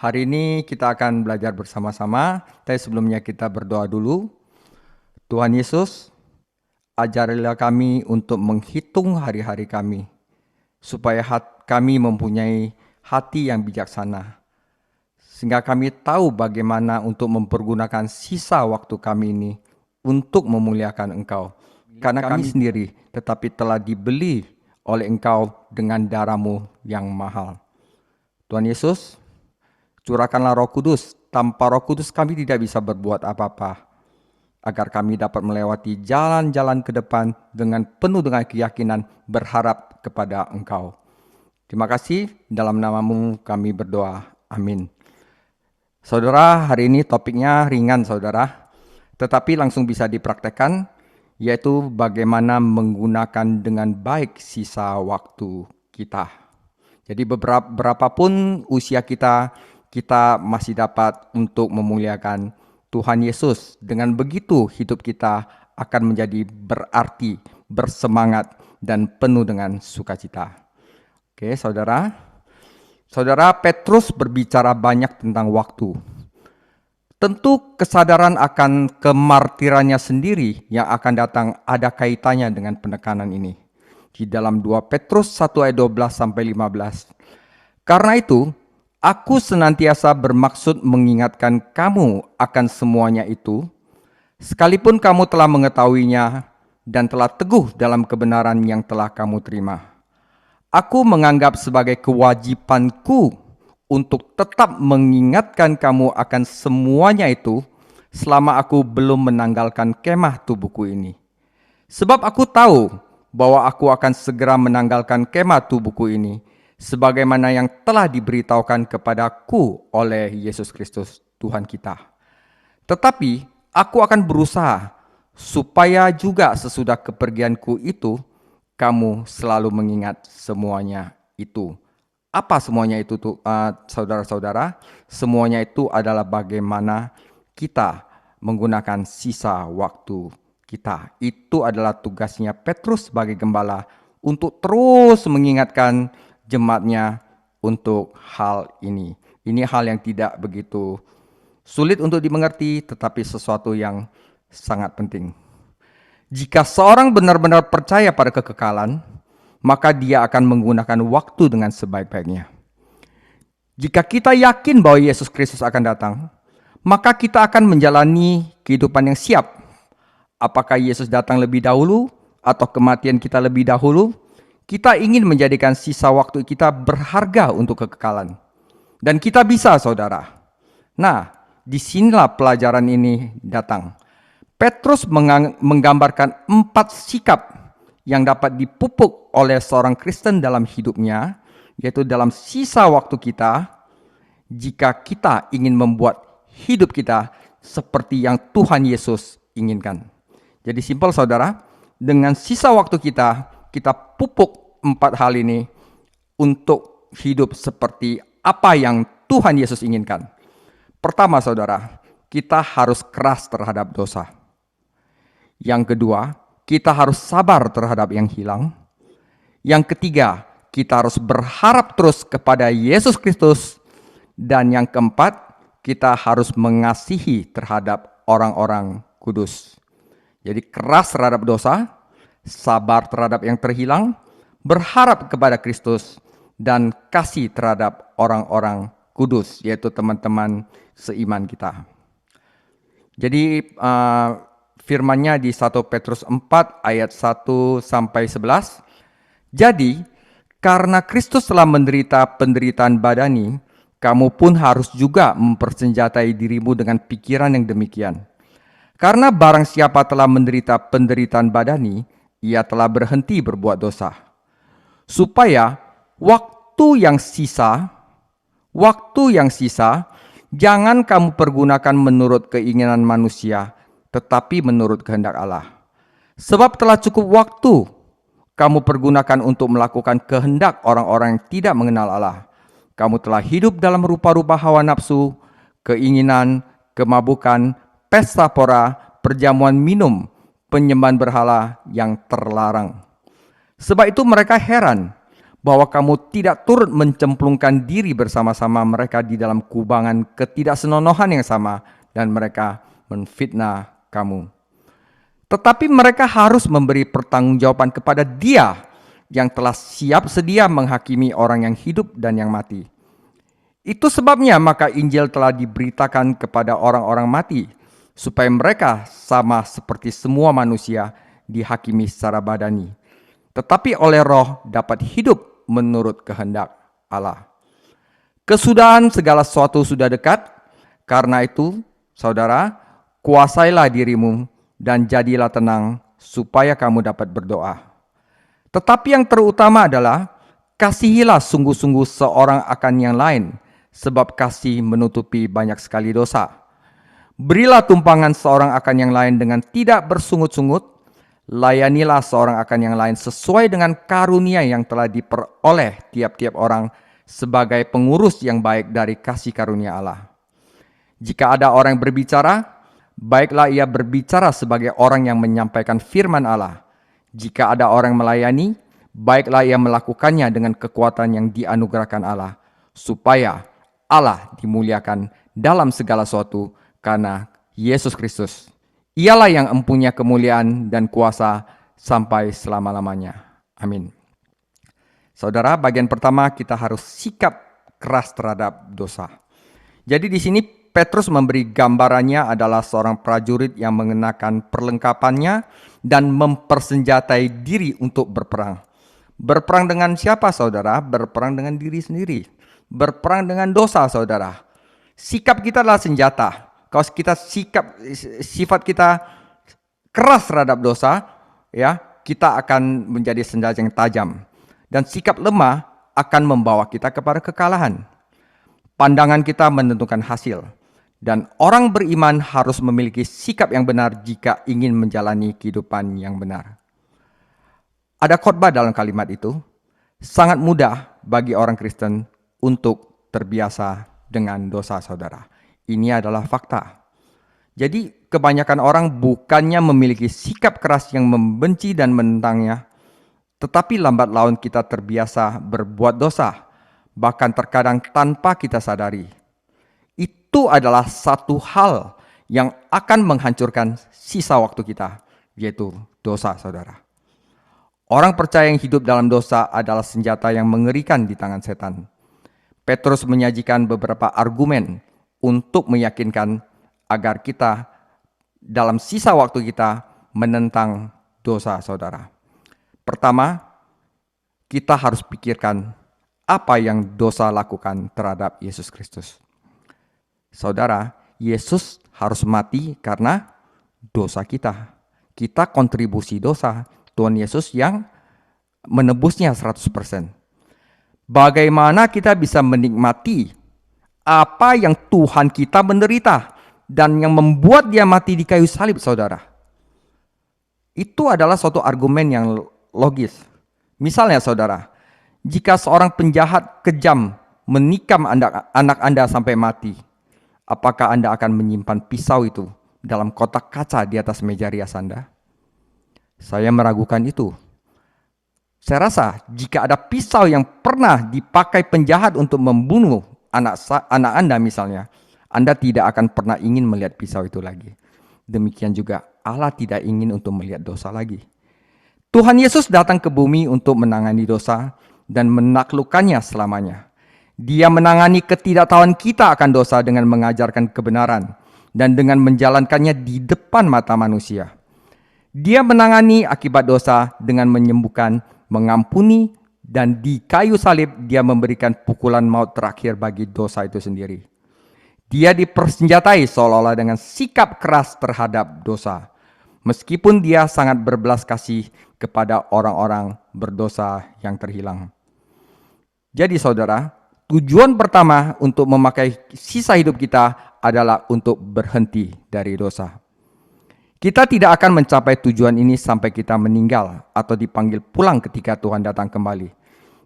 Hari ini kita akan belajar bersama-sama, tapi sebelumnya kita berdoa dulu. Tuhan Yesus, ajarilah kami untuk menghitung hari-hari kami, supaya kami mempunyai hati yang bijaksana, sehingga kami tahu bagaimana untuk mempergunakan sisa waktu kami ini untuk memuliakan Engkau. Karena kami sendiri tetapi telah dibeli oleh Engkau dengan darah-Mu yang mahal. Tuhan Yesus, curahkanlah Roh Kudus. Tanpa Roh Kudus kami tidak bisa berbuat apa-apa. Agar kami dapat melewati jalan-jalan ke depan dengan penuh dengan keyakinan berharap kepada Engkau. Terima kasih, dalam nama-Mu kami berdoa. Amin. Saudara, hari ini topiknya ringan saudara, tetapi langsung bisa dipraktekkan, yaitu bagaimana menggunakan dengan baik sisa waktu kita. Jadi berapapun usia kita masih dapat untuk memuliakan Tuhan Yesus. Dengan begitu hidup kita akan menjadi berarti, bersemangat, dan penuh dengan sukacita. Oke, saudara. Saudara, Petrus berbicara banyak tentang waktu. Tentu kesadaran akan kemartirannya sendiri yang akan datang ada kaitannya dengan penekanan ini. Di dalam 2 Petrus 1 ayat 12 sampai 15. Karena itu, aku senantiasa bermaksud mengingatkan kamu akan semuanya itu, sekalipun kamu telah mengetahuinya dan telah teguh dalam kebenaran yang telah kamu terima. Aku menganggap sebagai kewajibanku untuk tetap mengingatkan kamu akan semuanya itu selama aku belum menanggalkan kemah tubuhku ini. Sebab aku tahu bahwa aku akan segera menanggalkan kemah tubuhku ini, sebagaimana yang telah diberitahukan kepadaku oleh Yesus Kristus Tuhan kita. Tetapi aku akan berusaha supaya juga sesudah kepergianku itu, kamu selalu mengingat semuanya itu. Apa semuanya itu saudara-saudara? Semuanya itu adalah bagaimana kita menggunakan sisa waktu kita. Itu adalah tugasnya Petrus sebagai gembala untuk terus mengingatkan jemaatnya untuk hal ini. Ini hal yang tidak begitu sulit untuk dimengerti, tetapi sesuatu yang sangat penting. Jika seorang benar-benar percaya pada kekekalan, maka dia akan menggunakan waktu dengan sebaik-baiknya. Jika kita yakin bahwa Yesus Kristus akan datang, maka kita akan menjalani kehidupan yang siap. Apakah Yesus datang lebih dahulu atau kematian kita lebih dahulu? Kita ingin menjadikan sisa waktu kita berharga untuk kekekalan. Dan kita bisa, saudara. Nah, disinilah pelajaran ini datang. Petrus menggambarkan 4 sikap yang dapat dipupuk oleh seorang Kristen dalam hidupnya, yaitu dalam sisa waktu kita, jika kita ingin membuat hidup kita seperti yang Tuhan Yesus inginkan. Jadi simpel saudara, dengan sisa waktu kita pupuk 4 hal ini untuk hidup seperti apa yang Tuhan Yesus inginkan. Pertama saudara, kita harus keras terhadap dosa. Yang kedua, kita harus sabar terhadap yang hilang. Yang ketiga, kita harus berharap terus kepada Yesus Kristus. Dan yang keempat, kita harus mengasihi terhadap orang-orang kudus. Jadi keras terhadap dosa, sabar terhadap yang terhilang, berharap kepada Kristus, dan kasih terhadap orang-orang kudus, yaitu teman-teman seiman kita. Jadi firman-Nya di 1 Petrus 4 ayat 1 sampai 11. Jadi, karena Kristus telah menderita penderitaan badani, kamu pun harus juga mempersenjatai dirimu dengan pikiran yang demikian. Karena barang siapa telah menderita penderitaan badani, ia telah berhenti berbuat dosa. Supaya waktu yang sisa, jangan kamu pergunakan menurut keinginan manusia, tetapi menurut kehendak Allah. Sebab telah cukup waktu kamu pergunakan untuk melakukan kehendak orang-orang yang tidak mengenal Allah. Kamu telah hidup dalam rupa-rupa hawa nafsu, keinginan, kemabukan, pesta pora, perjamuan minum, penyembahan berhala yang terlarang. Sebab itu mereka heran bahwa kamu tidak turut mencemplungkan diri bersama-sama mereka di dalam kubangan ketidaksenonohan yang sama dan mereka menfitnah kamu. Tetapi mereka harus memberi pertanggungjawaban kepada Dia yang telah siap sedia menghakimi orang yang hidup dan yang mati. Itu sebabnya maka Injil telah diberitakan kepada orang-orang mati, supaya mereka sama seperti semua manusia dihakimi secara badani, tetapi oleh Roh dapat hidup menurut kehendak Allah. Kesudahan segala sesuatu sudah dekat, karena itu, saudara, kuasailah dirimu dan jadilah tenang, supaya kamu dapat berdoa. Tetapi yang terutama adalah, kasihilah sungguh-sungguh seorang akan yang lain, sebab kasih menutupi banyak sekali dosa. Berilah tumpangan seorang akan yang lain dengan tidak bersungut-sungut. Layanilah seorang akan yang lain sesuai dengan karunia yang telah diperoleh tiap-tiap orang sebagai pengurus yang baik dari kasih karunia Allah. Jika ada orang yang berbicara, baiklah ia berbicara sebagai orang yang menyampaikan firman Allah. Jika ada orang melayani, baiklah ia melakukannya dengan kekuatan yang dianugerahkan Allah, supaya Allah dimuliakan dalam segala sesuatu karena Yesus Kristus. Ialah yang empunya kemuliaan dan kuasa sampai selama-lamanya. Amin. Saudara, bagian pertama kita harus sikap keras terhadap dosa. Jadi di sini Petrus memberi gambarannya adalah seorang prajurit yang mengenakan perlengkapannya dan mempersenjatai diri untuk berperang. Berperang dengan siapa, saudara? Berperang dengan diri sendiri. Berperang dengan dosa, saudara. Sikap kita adalah senjata. Kalau kita sifat kita keras terhadap dosa, ya, kita akan menjadi senjata yang tajam. Dan sikap lemah akan membawa kita kepada kekalahan. Pandangan kita menentukan hasil. Dan orang beriman harus memiliki sikap yang benar jika ingin menjalani kehidupan yang benar. Ada khotbah dalam kalimat itu. Sangat mudah bagi orang Kristen untuk terbiasa dengan dosa, saudara. Ini adalah fakta. Jadi kebanyakan orang bukannya memiliki sikap keras yang membenci dan menentangnya, tetapi lambat laun kita terbiasa berbuat dosa, bahkan terkadang tanpa kita sadari. Itu adalah satu hal yang akan menghancurkan sisa waktu kita, yaitu dosa, saudara. Orang percaya yang hidup dalam dosa adalah senjata yang mengerikan di tangan setan. Petrus menyajikan beberapa argumen untuk meyakinkan agar kita dalam sisa waktu kita menentang dosa, saudara. Pertama, kita harus pikirkan apa yang dosa lakukan terhadap Yesus Kristus. Saudara, Yesus harus mati karena dosa kita. Kita kontribusi dosa. Tuhan Yesus yang menebusnya 100%. Bagaimana kita bisa menikmati apa yang Tuhan kita menderita dan yang membuat dia mati di kayu salib, saudara? Itu adalah suatu argumen yang logis. Misalnya, saudara, jika seorang penjahat kejam menikam anak Anda sampai mati, apakah Anda akan menyimpan pisau itu dalam kotak kaca di atas meja rias Anda? Saya meragukan itu. Saya rasa jika ada pisau yang pernah dipakai penjahat untuk membunuh anak Anda misalnya, Anda tidak akan pernah ingin melihat pisau itu lagi. Demikian juga Allah tidak ingin untuk melihat dosa lagi. Tuhan Yesus datang ke bumi untuk menangani dosa dan menaklukkannya selamanya. Dia menangani ketidaktahuan kita akan dosa dengan mengajarkan kebenaran dan dengan menjalankannya di depan mata manusia. Dia menangani akibat dosa dengan menyembuhkan, mengampuni, dan di kayu salib dia memberikan pukulan maut terakhir bagi dosa itu sendiri. Dia dipersenjatai seolah-olah dengan sikap keras terhadap dosa, meskipun dia sangat berbelas kasih kepada orang-orang berdosa yang terhilang. Jadi saudara, tujuan pertama untuk memakai sisa hidup kita adalah untuk berhenti dari dosa. Kita tidak akan mencapai tujuan ini sampai kita meninggal atau dipanggil pulang ketika Tuhan datang kembali.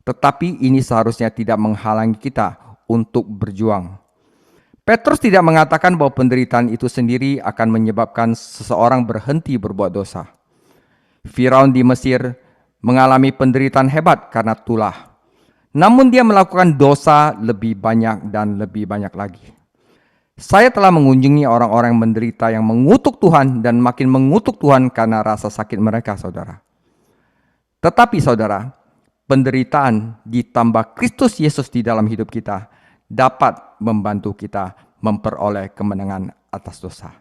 Tetapi ini seharusnya tidak menghalangi kita untuk berjuang. Petrus tidak mengatakan bahwa penderitaan itu sendiri akan menyebabkan seseorang berhenti berbuat dosa. Firaun di Mesir mengalami penderitaan hebat karena tulah. namun dia melakukan dosa lebih banyak dan lebih banyak lagi. Saya telah mengunjungi orang-orang yang menderita yang mengutuk Tuhan dan makin mengutuk Tuhan karena rasa sakit mereka, saudara. Tetapi saudara, penderitaan ditambah Kristus Yesus di dalam hidup kita dapat membantu kita memperoleh kemenangan atas dosa.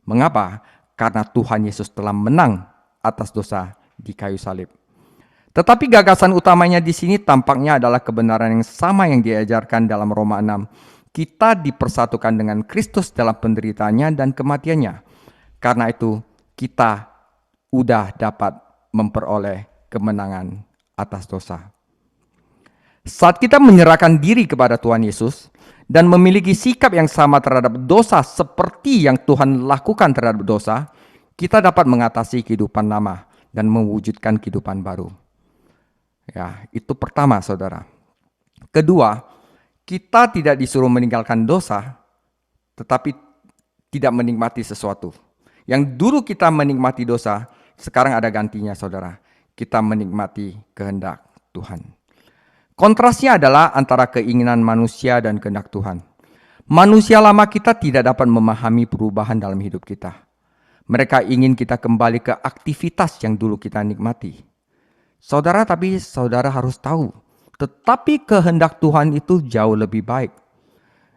Mengapa? Karena Tuhan Yesus telah menang atas dosa di kayu salib. Tetapi gagasan utamanya di sini tampaknya adalah kebenaran yang sama yang diajarkan dalam Roma 6. Kita dipersatukan dengan Kristus dalam penderitaannya dan kematiannya. Karena itu kita udah dapat memperoleh kemenangan atas dosa. Saat kita menyerahkan diri kepada Tuhan Yesus dan memiliki sikap yang sama terhadap dosa seperti yang Tuhan lakukan terhadap dosa, kita dapat mengatasi kehidupan lama dan mewujudkan kehidupan baru. Ya, itu pertama, saudara. Kedua, kita tidak disuruh meninggalkan dosa, tetapi tidak menikmati sesuatu. Yang dulu kita menikmati dosa, sekarang ada gantinya, saudara. Kita menikmati kehendak Tuhan. Kontrasnya adalah antara keinginan manusia dan kehendak Tuhan. Manusia lama kita tidak dapat memahami perubahan dalam hidup kita. Mereka ingin kita kembali ke aktivitas yang dulu kita nikmati. Saudara, tapi saudara harus tahu, tetapi kehendak Tuhan itu jauh lebih baik.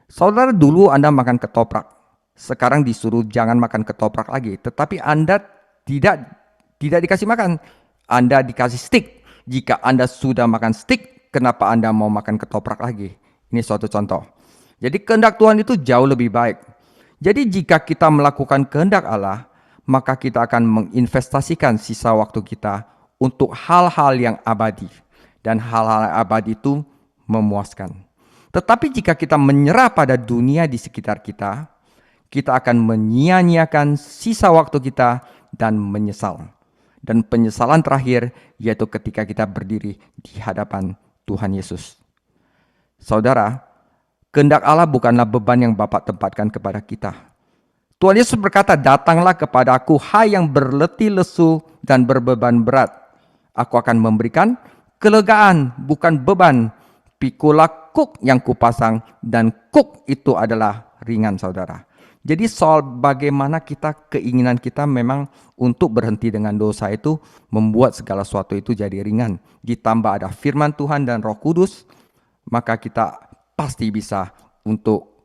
Saudara, dulu Anda makan ketoprak, sekarang disuruh jangan makan ketoprak lagi, tetapi Anda tidak dikasih makan, Anda dikasih steak. Jika Anda sudah makan steak, kenapa Anda mau makan ketoprak lagi? Ini suatu contoh. Jadi kehendak Tuhan itu jauh lebih baik. Jadi jika kita melakukan kehendak Allah, maka kita akan menginvestasikan sisa waktu kita untuk hal-hal yang abadi. Dan hal-hal yang abadi itu memuaskan. Tetapi jika kita menyerah pada dunia di sekitar kita, kita akan menyia-nyiakan sisa waktu kita dan menyesal. Dan penyesalan terakhir yaitu ketika kita berdiri di hadapan Tuhan Yesus. Saudara, kehendak Allah bukanlah beban yang Bapa tempatkan kepada kita. Tuhan Yesus berkata, "Datanglah kepadaku, hai yang berletih lesu dan berbeban berat. Aku akan memberikan kelegaan, bukan beban. Pikulah kuk yang kupasang, dan kuk itu adalah ringan," saudara. Jadi soal bagaimana keinginan kita memang untuk berhenti dengan dosa itu membuat segala sesuatu itu jadi ringan. Ditambah ada firman Tuhan dan Roh Kudus, maka kita pasti bisa untuk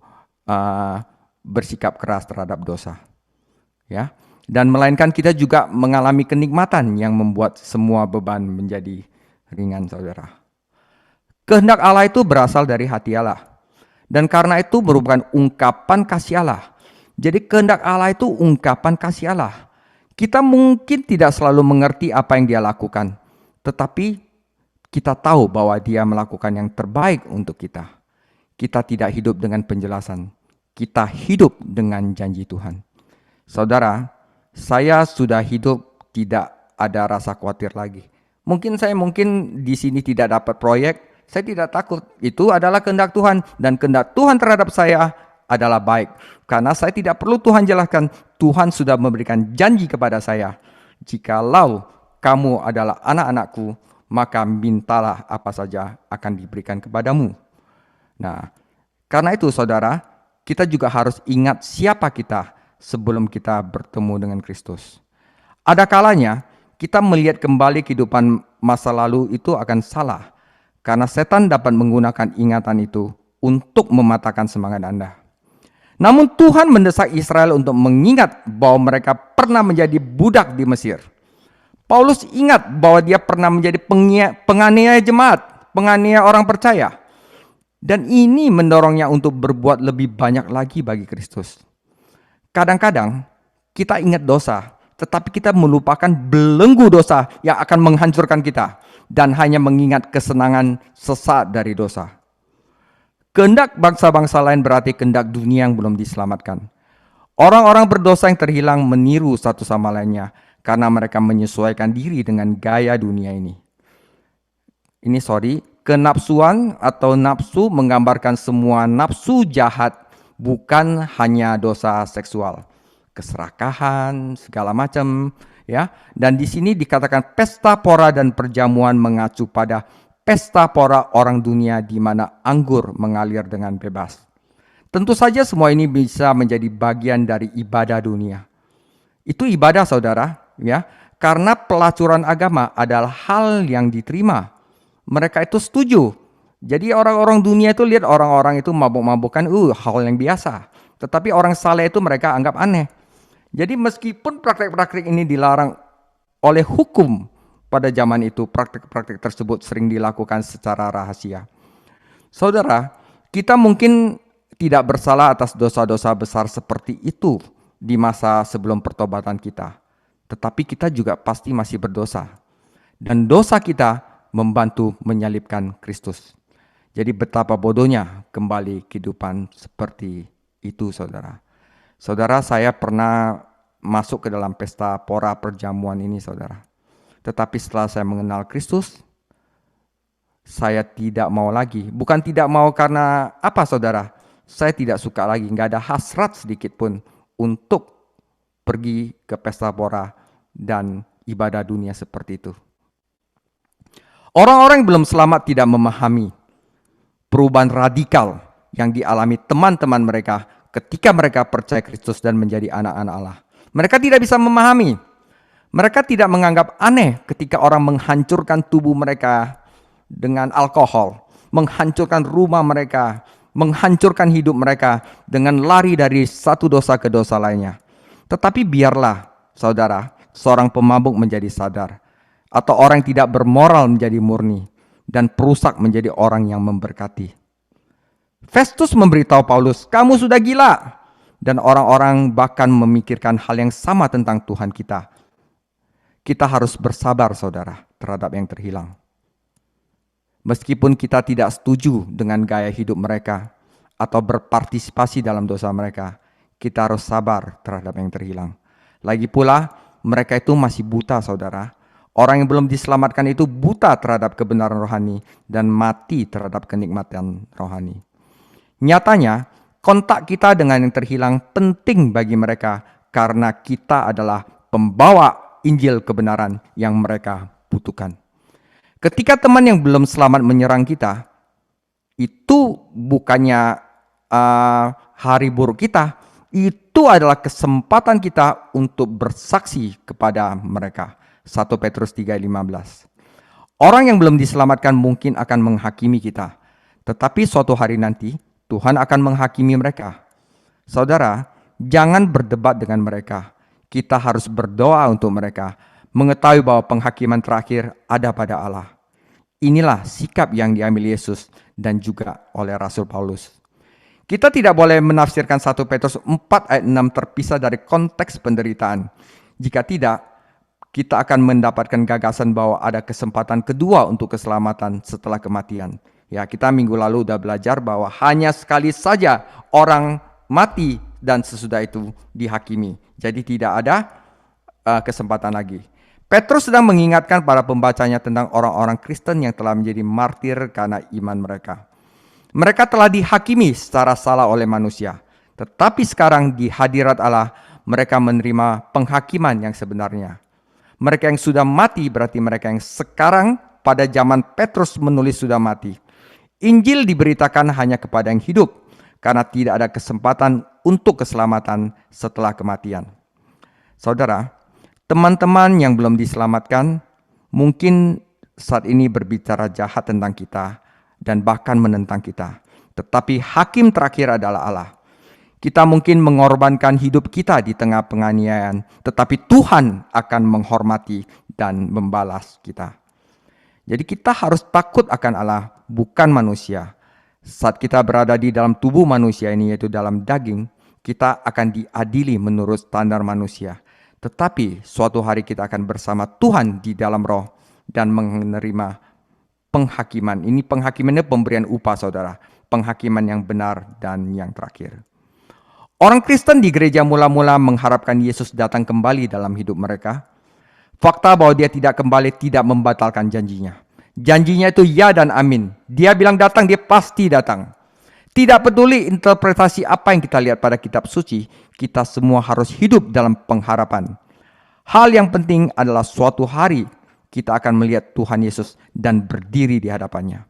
bersikap keras terhadap dosa. Ya. Dan melainkan kita juga mengalami kenikmatan yang membuat semua beban menjadi ringan, saudara. Kehendak Allah itu berasal dari hati Allah. Dan karena itu merupakan ungkapan kasih Allah. Jadi kehendak Allah itu ungkapan kasih Allah. Kita mungkin tidak selalu mengerti apa yang dia lakukan. Tetapi kita tahu bahwa dia melakukan yang terbaik untuk kita. Kita tidak hidup dengan penjelasan. Kita hidup dengan janji Tuhan. Saudara, saya sudah hidup tidak ada rasa khawatir lagi. Mungkin di sini tidak dapat proyek, saya tidak takut. Itu adalah kehendak Tuhan, dan kehendak Tuhan terhadap saya adalah baik. Karena saya tidak perlu Tuhan jelaskan, Tuhan sudah memberikan janji kepada saya. Jikalau kamu adalah anak-anakku, maka mintalah apa saja akan diberikan kepadamu. Nah, karena itu saudara, kita juga harus ingat siapa kita sebelum kita bertemu dengan Kristus. Ada kalanya kita melihat kembali kehidupan masa lalu itu akan salah, karena setan dapat menggunakan ingatan itu untuk mematahkan semangat Anda. Namun Tuhan mendesak Israel untuk mengingat bahwa mereka pernah menjadi budak di Mesir. Paulus ingat bahwa dia pernah menjadi penganiaya jemaat, penganiaya orang percaya. Dan ini mendorongnya untuk berbuat lebih banyak lagi bagi Kristus. Kadang-kadang kita ingat dosa, tetapi kita melupakan belenggu dosa yang akan menghancurkan kita dan hanya mengingat kesenangan sesaat dari dosa. Kehendak bangsa-bangsa lain berarti kehendak dunia yang belum diselamatkan. Orang-orang berdosa yang terhilang meniru satu sama lainnya karena mereka menyesuaikan diri dengan gaya dunia ini. Kenapsuan atau nafsu menggambarkan semua nafsu jahat, bukan hanya dosa seksual, keserakahan, segala macam, ya. Dan di sini dikatakan pesta pora dan perjamuan mengacu pada pesta pora orang dunia di mana anggur mengalir dengan bebas. Tentu saja semua ini bisa menjadi bagian dari ibadah dunia. Itu ibadah saudara, ya. Karena pelacuran agama adalah hal yang diterima. Mereka itu setuju. Jadi orang-orang dunia itu lihat orang-orang itu mabuk-mabukan, hal yang biasa. Tetapi orang saleh itu mereka anggap aneh. Jadi meskipun praktek-praktek ini dilarang oleh hukum pada zaman itu, praktek-praktek tersebut sering dilakukan secara rahasia. Saudara, kita mungkin tidak bersalah atas dosa-dosa besar seperti itu di masa sebelum pertobatan kita. Tetapi kita juga pasti masih berdosa. Dan dosa kita membantu menyalibkan Kristus. Jadi betapa bodohnya kembali kehidupan seperti itu, saudara. Saudara, saya pernah masuk ke dalam pesta pora perjamuan ini, saudara. Tetapi setelah saya mengenal Kristus, saya tidak mau lagi. Bukan tidak mau karena apa, saudara? Saya tidak suka lagi, nggak ada hasrat sedikit pun untuk pergi ke pesta pora dan ibadah dunia seperti itu. Orang-orang yang belum selamat tidak memahami perubahan radikal yang dialami teman-teman mereka ketika mereka percaya Kristus dan menjadi anak-anak Allah. Mereka tidak bisa memahami. Mereka tidak menganggap aneh ketika orang menghancurkan tubuh mereka dengan alkohol, menghancurkan rumah mereka, menghancurkan hidup mereka dengan lari dari satu dosa ke dosa lainnya. Tetapi biarlah, saudara, seorang pemabuk menjadi sadar, atau orang yang tidak bermoral menjadi murni, dan perusak menjadi orang yang memberkati. Festus memberitahu Paulus, kamu sudah gila. Dan orang-orang bahkan memikirkan hal yang sama tentang Tuhan kita. Kita harus bersabar, saudara, terhadap yang terhilang. Meskipun kita tidak setuju dengan gaya hidup mereka atau berpartisipasi dalam dosa mereka, kita harus sabar terhadap yang terhilang. Lagi pula, mereka itu masih buta, saudara. Orang yang belum diselamatkan itu buta terhadap kebenaran rohani dan mati terhadap kenikmatan rohani. Nyatanya, kontak kita dengan yang terhilang penting bagi mereka karena kita adalah pembawa Injil kebenaran yang mereka butuhkan. Ketika teman yang belum selamat menyerang kita, itu bukannya hari buruk kita, itu adalah kesempatan kita untuk bersaksi kepada mereka. 1 Petrus 3:15. Orang yang belum diselamatkan mungkin akan menghakimi kita, tetapi suatu hari nanti Tuhan akan menghakimi mereka. Saudara, jangan berdebat dengan mereka. Kita harus berdoa untuk mereka, mengetahui bahwa penghakiman terakhir ada pada Allah. Inilah sikap yang diambil Yesus dan juga oleh Rasul Paulus. Kita tidak boleh menafsirkan 1 Petrus 4 ayat 6 terpisah dari konteks penderitaan. Jika tidak, kita akan mendapatkan gagasan bahwa ada kesempatan kedua untuk keselamatan setelah kematian. Ya, kita minggu lalu sudah belajar bahwa hanya sekali saja orang mati dan sesudah itu dihakimi. Jadi tidak ada kesempatan lagi. Petrus sedang mengingatkan para pembacanya tentang orang-orang Kristen yang telah menjadi martir karena iman mereka. Mereka telah dihakimi secara salah oleh manusia. Tetapi sekarang di hadirat Allah, mereka menerima penghakiman yang sebenarnya. Mereka yang sudah mati berarti mereka yang sekarang pada zaman Petrus menulis sudah mati. Injil diberitakan hanya kepada yang hidup, karena tidak ada kesempatan untuk keselamatan setelah kematian. Saudara, teman-teman yang belum diselamatkan mungkin saat ini berbicara jahat tentang kita dan bahkan menentang kita. Tetapi hakim terakhir adalah Allah. Kita mungkin mengorbankan hidup kita di tengah penganiayaan, tetapi Tuhan akan menghormati dan membalas kita. Jadi kita harus takut akan Allah, bukan manusia. Saat kita berada di dalam tubuh manusia ini, yaitu dalam daging, kita akan diadili menurut standar manusia. Tetapi suatu hari kita akan bersama Tuhan di dalam roh dan menerima penghakiman. Ini penghakimannya pemberian upah, saudara. Penghakiman yang benar dan yang terakhir. Orang Kristen di gereja mula-mula mengharapkan Yesus datang kembali dalam hidup mereka. Fakta bahwa dia tidak kembali tidak membatalkan janjinya. Janjinya itu ya dan amin. Dia bilang datang, dia pasti datang. Tidak peduli interpretasi apa yang kita lihat pada kitab suci, kita semua harus hidup dalam pengharapan. Hal yang penting adalah suatu hari kita akan melihat Tuhan Yesus dan berdiri di hadapannya.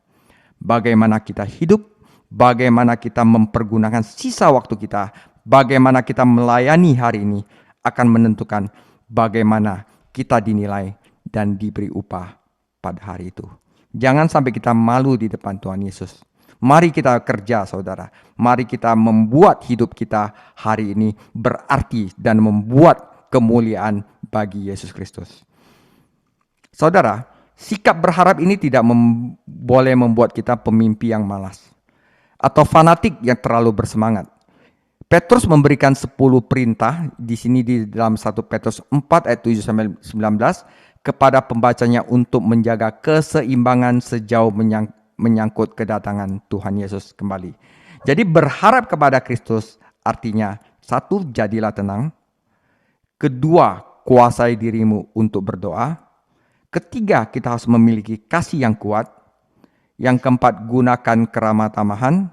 Bagaimana kita hidup, bagaimana kita mempergunakan sisa waktu kita, bagaimana kita melayani hari ini akan menentukan bagaimana kita dinilai dan diberi upah pada hari itu. Jangan sampai kita malu di depan Tuhan Yesus. Mari kita kerja, saudara. Mari kita membuat hidup kita hari ini berarti dan membuat kemuliaan bagi Yesus Kristus. Saudara, sikap berharap ini tidak boleh membuat kita pemimpi yang malas atau fanatik yang terlalu bersemangat. Petrus memberikan 10 perintah di sini di dalam 1 Petrus 4 ayat 7 sampai 19 kepada pembacanya untuk menjaga keseimbangan sejauh menyangkut kedatangan Tuhan Yesus kembali. Jadi berharap kepada Kristus artinya, 1, jadilah tenang. 2, kuasai dirimu untuk berdoa. 3, kita harus memiliki kasih yang kuat. Yang 4, gunakan keramah tamahan.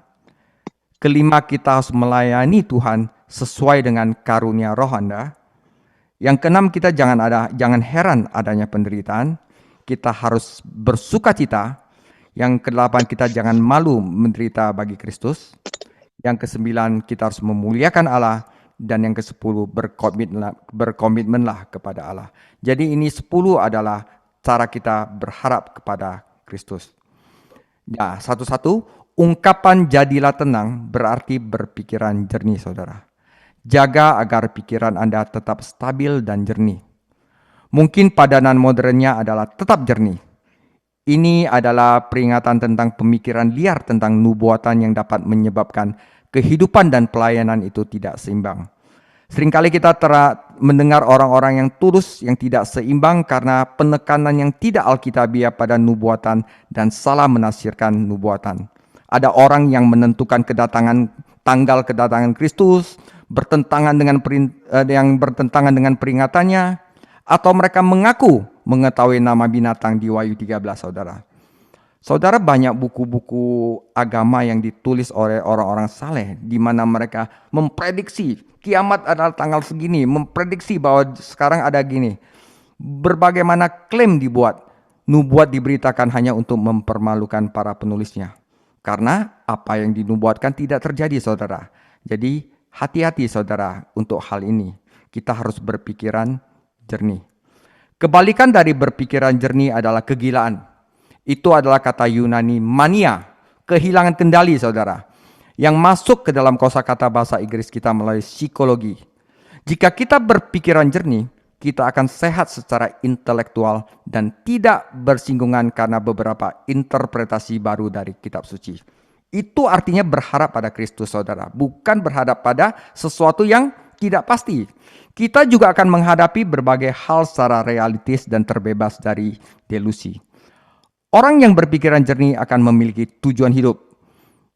5, kita harus melayani Tuhan sesuai dengan karunia roh Anda. Yang 6, kita jangan heran adanya penderitaan. Kita harus bersukacita. Yang 8, kita jangan malu menderita bagi Kristus. Yang 9, kita harus memuliakan Allah. Dan yang 10, berkomitmenlah kepada Allah. Jadi ini 10 adalah cara kita berharap kepada Kristus. Ya, satu-satu, ungkapan jadilah tenang berarti berpikiran jernih, saudara. Jaga agar pikiran Anda tetap stabil dan jernih. Mungkin padanan modernnya adalah tetap jernih. Ini adalah peringatan tentang pemikiran liar tentang nubuatan yang dapat menyebabkan kehidupan dan pelayanan itu tidak seimbang. Seringkali kita mendengar orang-orang yang tulus yang tidak seimbang karena penekanan yang tidak alkitabiah pada nubuatan dan salah menafsirkan nubuatan. Ada orang yang menentukan tanggal kedatangan Kristus bertentangan dengan peringatannya, atau mereka mengaku mengetahui nama binatang di Wahyu 13, saudara. Saudara, banyak buku-buku agama yang ditulis oleh orang-orang saleh di mana mereka memprediksi kiamat adalah tanggal segini, memprediksi bahwa sekarang ada gini. Berbagai mana klaim dibuat, nubuat diberitakan hanya untuk mempermalukan para penulisnya. Karena apa yang dinubuatkan tidak terjadi, saudara. Jadi hati-hati, saudara, untuk hal ini. Kita harus berpikiran jernih. Kebalikan dari berpikiran jernih adalah kegilaan. Itu adalah kata Yunani mania, kehilangan kendali, saudara, yang masuk ke dalam kosakata bahasa Inggris kita melalui psikologi. Jika kita berpikiran jernih, kita akan sehat secara intelektual dan tidak bersinggungan karena beberapa interpretasi baru dari kitab suci. Itu artinya berharap pada Kristus, saudara, bukan berharap pada sesuatu yang tidak pasti. Kita juga akan menghadapi berbagai hal secara realistis dan terbebas dari delusi. Orang yang berpikiran jernih akan memiliki tujuan hidup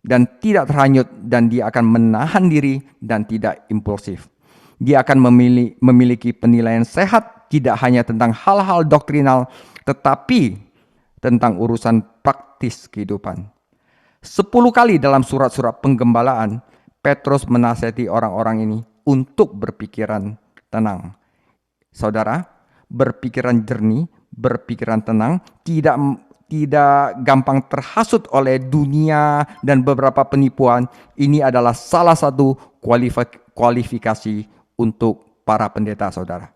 dan tidak terhanyut, dan dia akan menahan diri dan tidak impulsif. Dia akan memiliki penilaian sehat, tidak hanya tentang hal-hal doktrinal, tetapi tentang urusan praktis kehidupan. 10 kali dalam surat-surat penggembalaan, Petrus menasihati orang-orang ini untuk berpikiran tenang. Saudara, berpikiran jernih, berpikiran tenang, tidak gampang terhasut oleh dunia dan beberapa penipuan. Ini adalah salah satu kualifikasi untuk para pendeta, saudara.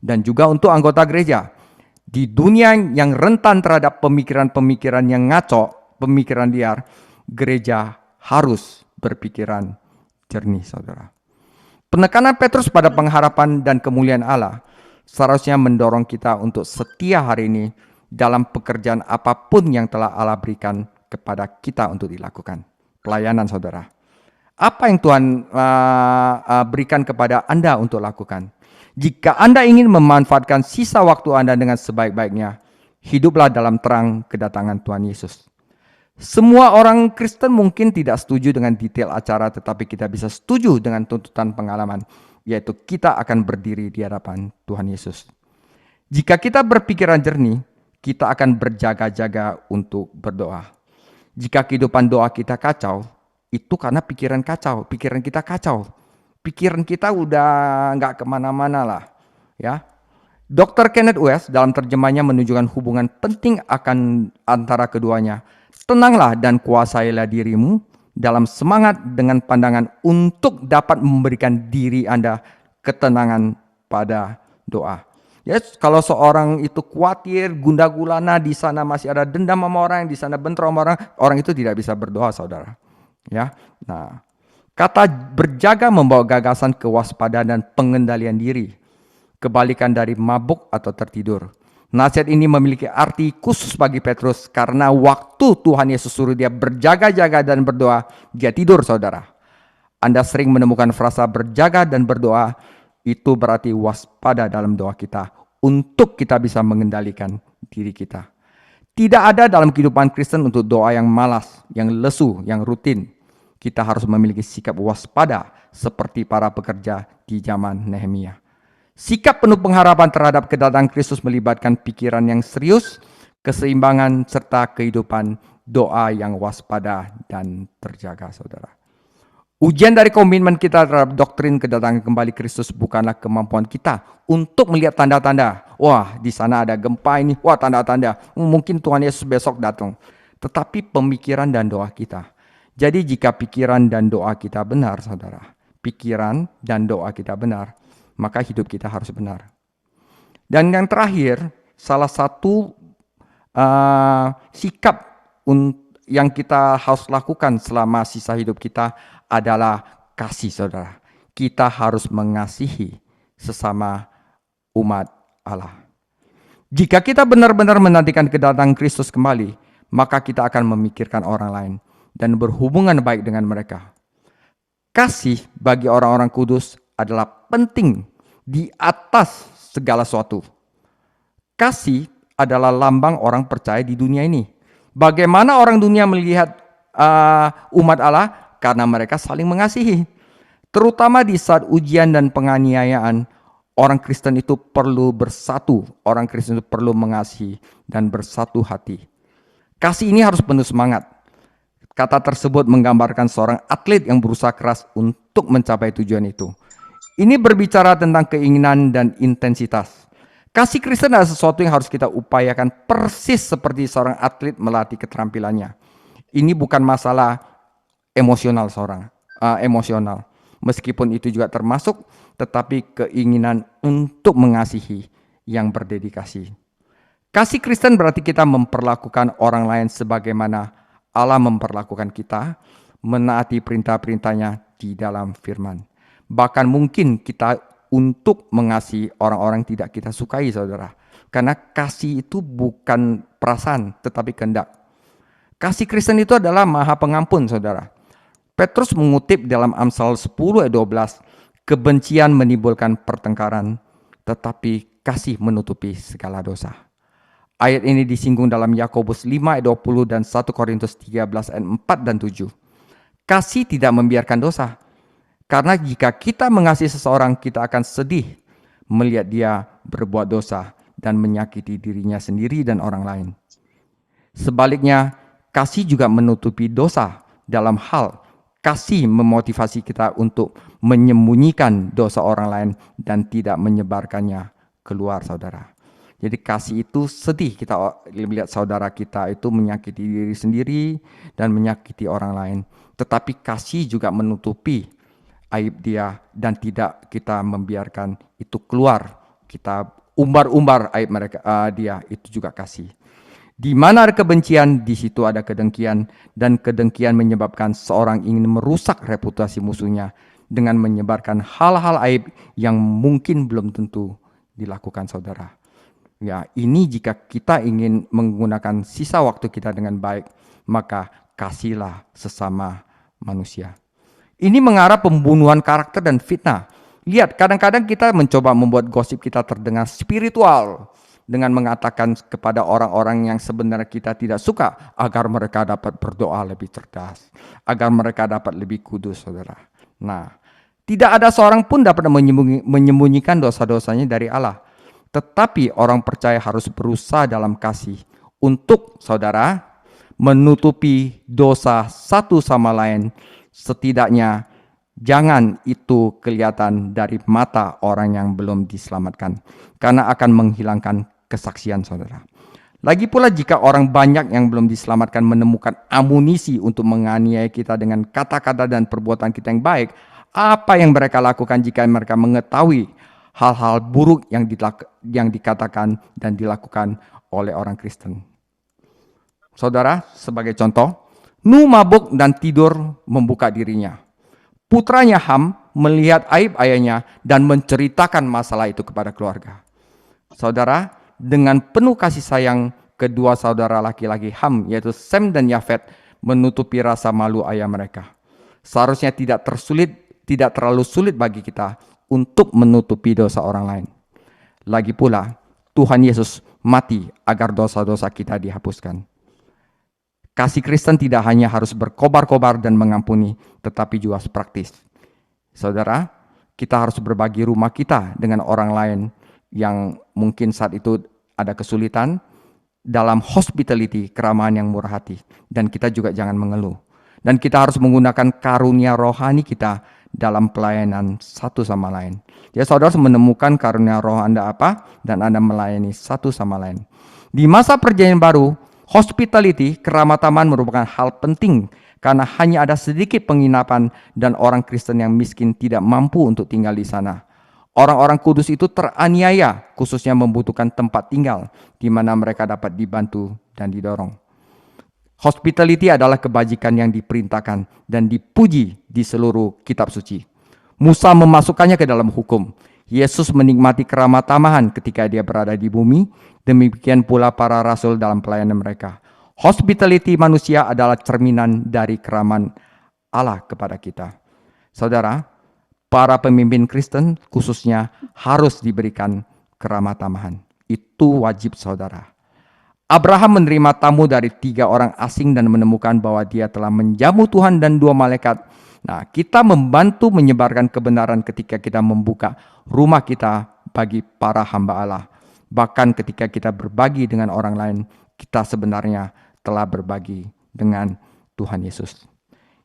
Dan juga untuk anggota gereja. Di dunia yang rentan terhadap pemikiran-pemikiran yang ngaco, pemikiran liar, gereja harus berpikiran jernih, saudara. Penekanan Petrus pada pengharapan dan kemuliaan Allah seharusnya mendorong kita untuk setia hari ini dalam pekerjaan apapun yang telah Allah berikan kepada kita untuk dilakukan. Pelayanan, saudara. Apa yang Tuhan berikan kepada Anda untuk lakukan? Jika Anda ingin memanfaatkan sisa waktu Anda dengan sebaik-baiknya, hiduplah dalam terang kedatangan Tuhan Yesus. Semua orang Kristen mungkin tidak setuju dengan detail acara, tetapi kita bisa setuju dengan tuntutan pengalaman, yaitu kita akan berdiri di hadapan Tuhan Yesus. Jika kita berpikiran jernih, kita akan berjaga-jaga untuk berdoa. Jika kehidupan doa kita kacau, itu karena pikiran kacau, pikiran kita kacau. Pikiran kita udah nggak kemana-mana lah, ya. Dr. Kenneth West dalam terjemahnya menunjukkan hubungan penting akan antara keduanya. Tenanglah dan kuasailah dirimu dalam semangat dengan pandangan untuk dapat memberikan diri Anda ketenangan pada doa. Ya, kalau seorang itu khawatir, gundah gulana, di sana masih ada dendam sama orang, di sana bentrok sama orang, orang itu tidak bisa berdoa, saudara. Ya, nah, kata berjaga membawa gagasan kewaspadaan dan pengendalian diri, kebalikan dari mabuk atau tertidur. Nasihat ini memiliki arti khusus bagi Petrus karena waktu Tuhan Yesus suruh dia berjaga-jaga dan berdoa, dia tidur, saudara. Anda sering menemukan frasa berjaga dan berdoa, itu berarti waspada dalam doa kita untuk kita bisa mengendalikan diri kita. Tidak ada dalam kehidupan Kristen untuk doa yang malas, yang lesu, yang rutin. Kita harus memiliki sikap waspada seperti para pekerja di zaman Nehemia. Sikap penuh pengharapan terhadap kedatangan Kristus melibatkan pikiran yang serius, keseimbangan, serta kehidupan doa yang waspada dan terjaga, saudara. Ujian dari komitmen kita terhadap doktrin kedatangan kembali Kristus bukanlah kemampuan kita untuk melihat tanda-tanda. Wah, di sana ada gempa ini. Wah, tanda-tanda. Mungkin Tuhan Yesus besok datang. Tetapi pemikiran dan doa kita. Jadi jika pikiran dan doa kita benar, saudara. Pikiran dan doa kita benar, maka hidup kita harus benar. Dan yang terakhir, salah satu sikap yang kita harus lakukan selama sisa hidup kita adalah kasih, saudara. Kita harus mengasihi sesama umat Allah. Jika kita benar-benar menantikan kedatangan Kristus kembali, maka kita akan memikirkan orang lain dan berhubungan baik dengan mereka. Kasih bagi orang-orang kudus adalah penting di atas segala sesuatu. Kasih adalah lambang orang percaya di dunia ini. Bagaimana orang dunia melihat umat Allah? Karena mereka saling mengasihi. Terutama di saat ujian dan penganiayaan, orang Kristen itu perlu bersatu. Orang Kristen itu perlu mengasihi dan bersatu hati. Kasih ini harus penuh semangat. Kata tersebut menggambarkan seorang atlet yang berusaha keras untuk mencapai tujuan itu. Ini berbicara tentang keinginan dan intensitas. Kasih Kristen adalah sesuatu yang harus kita upayakan persis seperti seorang atlet melatih keterampilannya. Ini bukan masalah emosional emosional. Meskipun itu juga termasuk, tetapi keinginan untuk mengasihi yang berdedikasi. Kasih Kristen berarti kita memperlakukan orang lain sebagaimana Allah memperlakukan kita, menaati perintah-perintahnya di dalam firman. Bahkan mungkin kita untuk mengasihi orang-orang yang tidak kita sukai, saudara. Karena kasih itu bukan perasaan, tetapi kehendak. Kasih Kristen itu adalah maha pengampun, saudara. Petrus mengutip dalam Amsal 10 ayat 12, kebencian menimbulkan pertengkaran, tetapi kasih menutupi segala dosa. Ayat ini disinggung dalam Yakobus 5 ayat 20 dan 1 Korintus 13 ayat 4 dan 7. Kasih tidak membiarkan dosa. Karena jika kita mengasihi seseorang, kita akan sedih melihat dia berbuat dosa dan menyakiti dirinya sendiri dan orang lain. Sebaliknya, kasih juga menutupi dosa dalam hal kasih memotivasi kita untuk menyembunyikan dosa orang lain dan tidak menyebarkannya keluar, saudara. Jadi kasih itu sedih kita melihat saudara kita itu menyakiti diri sendiri dan menyakiti orang lain. Tetapi kasih juga menutupi aib dia dan tidak kita membiarkan itu keluar. Kita umbar-umbar aib mereka dia, itu juga kasih. Di mana ada kebencian, di situ ada kedengkian, dan kedengkian menyebabkan seorang ingin merusak reputasi musuhnya dengan menyebarkan hal-hal aib yang mungkin belum tentu dilakukan, saudara. Ya, ini jika kita ingin menggunakan sisa waktu kita dengan baik, maka kasihlah sesama manusia. Ini mengarah pembunuhan karakter dan fitnah. Lihat, kadang-kadang kita mencoba membuat gosip kita terdengar spiritual dengan mengatakan kepada orang-orang yang sebenarnya kita tidak suka agar mereka dapat berdoa lebih cerdas, agar mereka dapat lebih kudus, saudara. Nah, tidak ada seorang pun dapat menyembunyikan dosa-dosanya dari Allah. Tetapi orang percaya harus berusaha dalam kasih untuk, saudara, menutupi dosa satu sama lain, setidaknya Jangan itu kelihatan dari mata orang yang belum diselamatkan, karena akan menghilangkan kesaksian saudara. Lagi pula jika orang banyak yang belum diselamatkan menemukan amunisi untuk menganiaya kita dengan kata-kata dan perbuatan kita yang baik, apa yang mereka lakukan jika mereka mengetahui hal-hal buruk yang dikatakan dan dilakukan oleh orang Kristen? Saudara, sebagai contoh, Nu mabuk dan tidur membuka dirinya. Putranya Ham melihat aib ayahnya dan menceritakan masalah itu kepada keluarga. Saudara, dengan penuh kasih sayang, kedua saudara laki-laki Ham, yaitu Sem dan Yafet, menutupi rasa malu ayah mereka. Seharusnya tidak terlalu sulit bagi kita untuk menutupi dosa orang lain. Lagi pula, Tuhan Yesus mati agar dosa-dosa kita dihapuskan. Kasih Kristen tidak hanya harus berkobar-kobar dan mengampuni, tetapi juga praktis. Saudara, kita harus berbagi rumah kita dengan orang lain yang mungkin saat itu ada kesulitan dalam hospitality, keramahan yang murah hati. Dan kita juga jangan mengeluh. Dan kita harus menggunakan karunia rohani kita dalam pelayanan satu sama lain. Ya, saudara harus menemukan karunia roh Anda apa, dan Anda melayani satu sama lain. Di masa perjanjian baru, hospitality, keramataman merupakan hal penting karena hanya ada sedikit penginapan dan orang Kristen yang miskin tidak mampu untuk tinggal di sana. Orang-orang kudus itu teraniaya, khususnya membutuhkan tempat tinggal di mana mereka dapat dibantu dan didorong. Hospitality adalah kebajikan yang diperintahkan dan dipuji di seluruh kitab suci. Musa memasukkannya ke dalam hukum. Yesus menikmati keramah-tamahan ketika dia berada di bumi, demikian pula para rasul dalam pelayanan mereka. Hospitality manusia adalah cerminan dari keramaan Allah kepada kita. Saudara, para pemimpin Kristen khususnya harus diberikan keramah-tamahan. Itu wajib saudara. Abraham menerima tamu dari 3 orang asing dan menemukan bahwa dia telah menjamu Tuhan dan 2 malaikat. Nah, kita membantu menyebarkan kebenaran ketika kita membuka rumah kita bagi para hamba Allah. Bahkan ketika kita berbagi dengan orang lain, kita sebenarnya telah berbagi dengan Tuhan Yesus.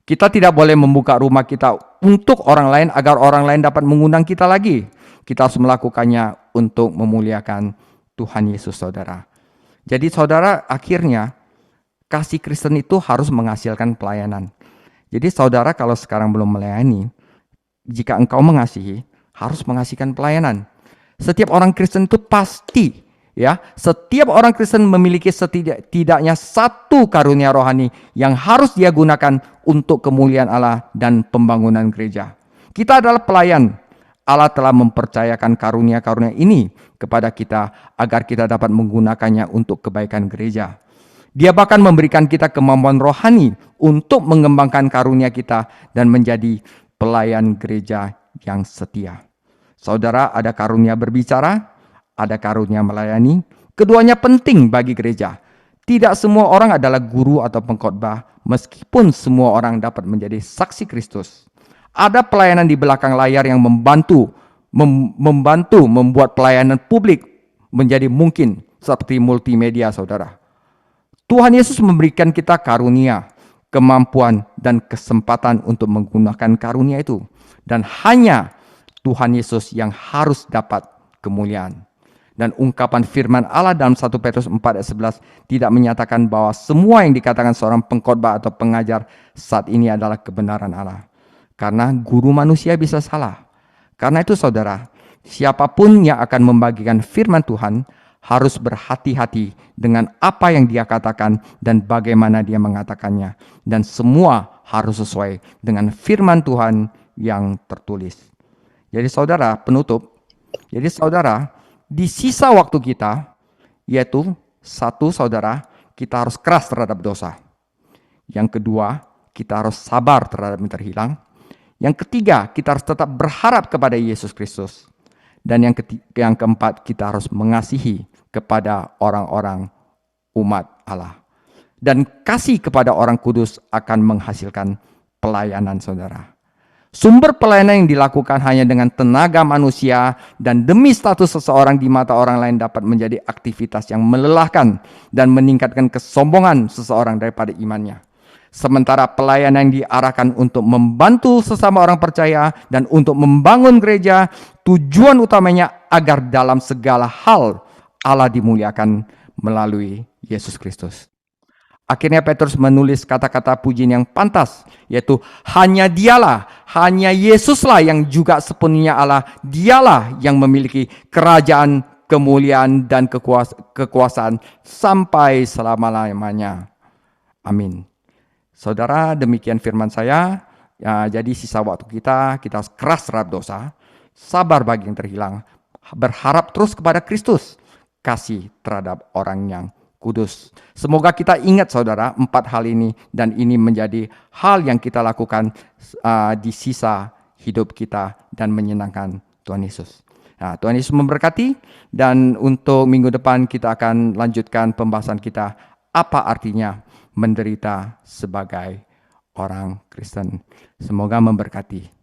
Kita tidak boleh membuka rumah kita untuk orang lain agar orang lain dapat mengundang kita lagi. Kita harus melakukannya untuk memuliakan Tuhan Yesus, saudara. Jadi saudara, akhirnya kasih Kristen itu harus menghasilkan pelayanan. Jadi saudara, kalau sekarang belum melayani, jika engkau mengasihi, harus menghasilkan pelayanan. Setiap orang Kristen itu pasti, ya, setiap orang Kristen memiliki setidaknya satu karunia rohani yang harus dia gunakan untuk kemuliaan Allah dan pembangunan gereja. Kita adalah pelayan. Allah telah mempercayakan karunia-karunia ini kepada kita agar kita dapat menggunakannya untuk kebaikan gereja. Dia bahkan memberikan kita kemampuan rohani untuk mengembangkan karunia kita dan menjadi pelayan gereja yang setia. Saudara, ada karunia berbicara, ada karunia melayani. Keduanya penting bagi gereja. Tidak semua orang adalah guru atau pengkhotbah, meskipun semua orang dapat menjadi saksi Kristus. Ada pelayanan di belakang layar yang membantu membuat pelayanan publik menjadi mungkin seperti multimedia, saudara. Tuhan Yesus memberikan kita karunia, kemampuan, dan kesempatan untuk menggunakan karunia itu. Dan hanya Tuhan Yesus yang harus dapat kemuliaan. Dan ungkapan firman Allah dalam 1 Petrus 4 ayat 11 tidak menyatakan bahwa semua yang dikatakan seorang pengkhotbah atau pengajar saat ini adalah kebenaran Allah. Karena guru manusia bisa salah. Karena itu saudara, siapapun yang akan membagikan firman Tuhan harus berhati-hati dengan apa yang dia katakan dan bagaimana dia mengatakannya. Dan semua harus sesuai dengan firman Tuhan yang tertulis. Jadi saudara, penutup. Jadi saudara, di sisa waktu kita, yaitu satu saudara, kita harus keras terhadap dosa. Yang kedua, kita harus sabar terhadap yang terhilang. Yang ketiga, kita harus tetap berharap kepada Yesus Kristus. Dan yang keempat, kita harus mengasihi kepada orang-orang umat Allah. Dan kasih kepada orang kudus akan menghasilkan pelayanan saudara. Sumber pelayanan yang dilakukan hanya dengan tenaga manusia dan demi status seseorang di mata orang lain dapat menjadi aktivitas yang melelahkan dan meningkatkan kesombongan seseorang daripada imannya. Sementara pelayanan yang diarahkan untuk membantu sesama orang percaya dan untuk membangun gereja, tujuan utamanya agar dalam segala hal Allah dimuliakan melalui Yesus Kristus. Akhirnya Petrus menulis kata-kata pujian yang pantas, yaitu hanya dialah, hanya Yesuslah yang juga sepenuhnya Allah, dialah yang memiliki kerajaan, kemuliaan, dan kekuasaan sampai selama-lamanya. Amin. Saudara, demikian firman saya. Ya, jadi sisa waktu kita keras terhadap dosa, sabar bagi yang terhilang, berharap terus kepada Kristus, kasih terhadap orang yang kudus. Semoga kita ingat saudara 4 hal ini, dan ini menjadi hal yang kita lakukan di sisa hidup kita dan menyenangkan Tuhan Yesus. Nah, Tuhan Yesus memberkati, dan untuk minggu depan kita akan lanjutkan pembahasan kita, apa artinya menderita sebagai orang Kristen. Semoga memberkati.